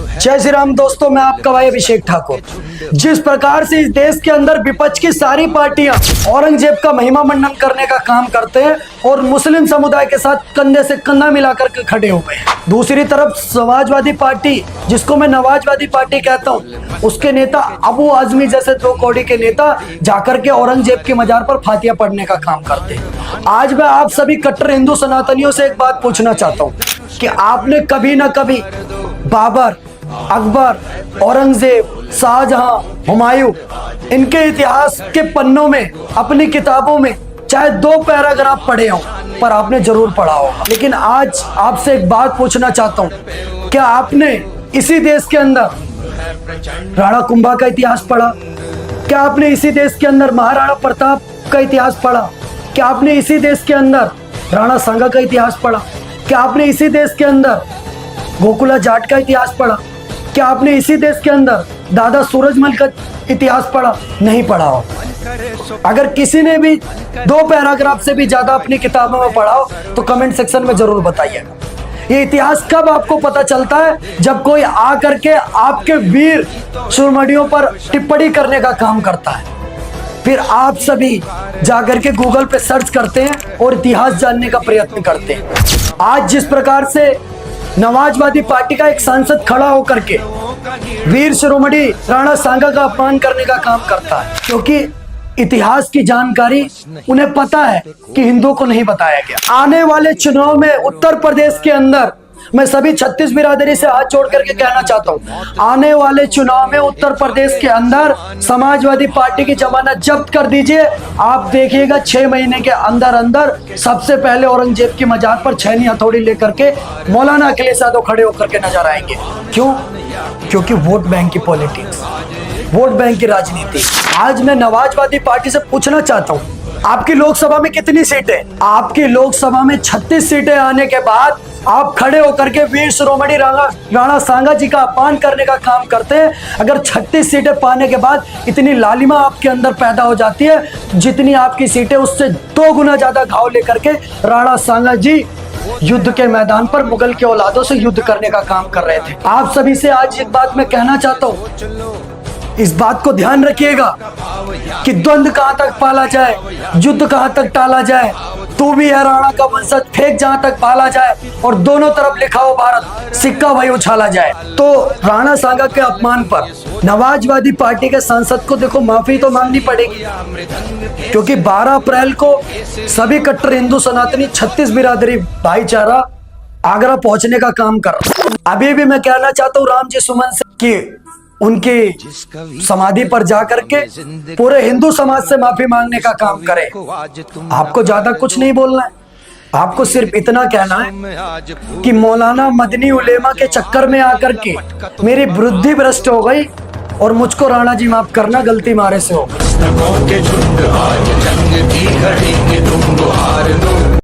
जय श्री राम दोस्तों, मैं आपका भाई अभिषेक ठाकुर। जिस प्रकार से इस देश के अंदर विपक्ष की सारी पार्टियां औरंगजेब का महिमा मंडन करने का काम करते हैं और मुस्लिम समुदाय के साथ कंधे से कंधा मिलाकर के खड़े हो गए। दूसरी तरफ समाजवादी पार्टी, जिसको मैं नवाजवादी पार्टी कहता हूँ, उसके नेता अबू आजमी जैसे 2 कौड़ी के नेता जाकर के औरंगजेब के मजार पर फातिया पढ़ने का काम करते हैं। आज मैं आप सभी कट्टर हिंदू सनातनियों से एक बात पूछना चाहता हूँ कि आपने कभी ना कभी बाबर, अकबर, औरंगजेब, शाहजहां, हुमायूं, इनके इतिहास के पन्नों में, अपनी किताबों में चाहे 2 पैराग्राफ पढ़े हों, पर आपने जरूर पढ़ा होगा। लेकिन आज आपसे एक बात पूछना चाहता हूं, क्या आपने इसी देश के अंदर राणा कुंभा का इतिहास पढ़ा? क्या आपने इसी देश के अंदर महाराणा प्रताप का इतिहास पढ़ा? क्या आपने इसी देश के अंदर राणा सांगा का इतिहास पढ़ा? क्या आपने इसी देश के अंदर गोकुला जाट का इतिहास पढ़ा? क्या आपने इसी देश के अंदर दादा सूरजमल का इतिहास पढ़ा? नहीं पढ़ा हो। अगर किसी ने भी 2 पैराग्राफ से भी ज्यादा अपनी किताबों में पढ़ा हो तो कमेंट सेक्शन में जरूर बताइएगा। ये इतिहास कब आपको पता चलता है? जब कोई आकर के आपके वीर शूरमणियों पर टिप्पणी करने का काम करता है, फिर आप सभी जाकर के गूगल पे सर्च करते हैं और इतिहास जानने का प्रयत्न करते हैं। आज जिस प्रकार से नवाजवादी पार्टी का एक सांसद खड़ा होकर के वीर शिरोमणि राणा सांगा का अपमान करने का काम करता है, क्योंकि इतिहास की जानकारी उन्हें पता है कि हिंदुओं को नहीं बताया गया। आने वाले चुनाव में उत्तर प्रदेश के अंदर मैं सभी 36 बिरादरी से हाथ जोड़ करके कहना चाहता हूँ, आने वाले चुनाव में उत्तर प्रदेश के अंदर समाजवादी पार्टी की जमानत जब्त कर दीजिए। आप देखिएगा 6 महीने के अंदर अंदर सबसे पहले औरंगजेब की मजार पर छैनी हथौड़ी लेकर के मौलाना अखिलेश यादव खड़े होकर के नजर आएंगे। क्यों? क्योंकि वोट बैंक की पॉलिटिक्स, वोट बैंक की राजनीति। आज मैं नवाजवादी पार्टी से पूछना चाहता हूँ, आपकी लोकसभा में कितनी सीटें? आपकी लोकसभा में 36 सीटें आने के बाद आप खड़े होकर के वीर शिरोमणि राणा सांगा जी का अपमान करने का काम करते हैं। अगर 36 सीटें पाने के बाद इतनी लालिमा आपके अंदर पैदा हो जाती है, जितनी आपकी सीटें उससे 2 गुना ज्यादा घाव लेकर के राणा सांगा जी युद्ध के मैदान पर मुगल के औलादों से युद्ध करने का काम कर रहे थे। आप सभी से आज एक बात मैं कहना चाहता हूँ, इस बात को ध्यान रखिएगा कि द्वंद्व कहां तक पाला जाए, युद्ध कहां तक टाला जाए, तू भी है राणा का वंशज, फेंक जहां तक पाला जाए, और दोनों तरफ लिखा हो भारत, सिक्का वही उछाला जाए। तो राणा सांगा के अपमान पर नवाजवादी पार्टी के सांसद को देखो माफी तो मांगनी पड़ेगी, क्योंकि 12 अप्रैल को सभी कट्टर हिंदू सनातनी 36 बिरादरी भाईचारा आगरा पहुंचने का काम कर रहा। अभी भी मैं कहना चाहता हूँ राम जी सुमन से कि उनकी समाधि पर जाकर के पूरे हिंदू समाज से माफी मांगने का काम करें। आपको ज्यादा कुछ नहीं बोलना है, आपको सिर्फ इतना कहना है कि मौलाना मदनी उलेमा के चक्कर में आकर के मेरी बुद्धि भ्रष्ट हो गई और मुझको राणा जी माफ करना, गलती मारे से हो गई।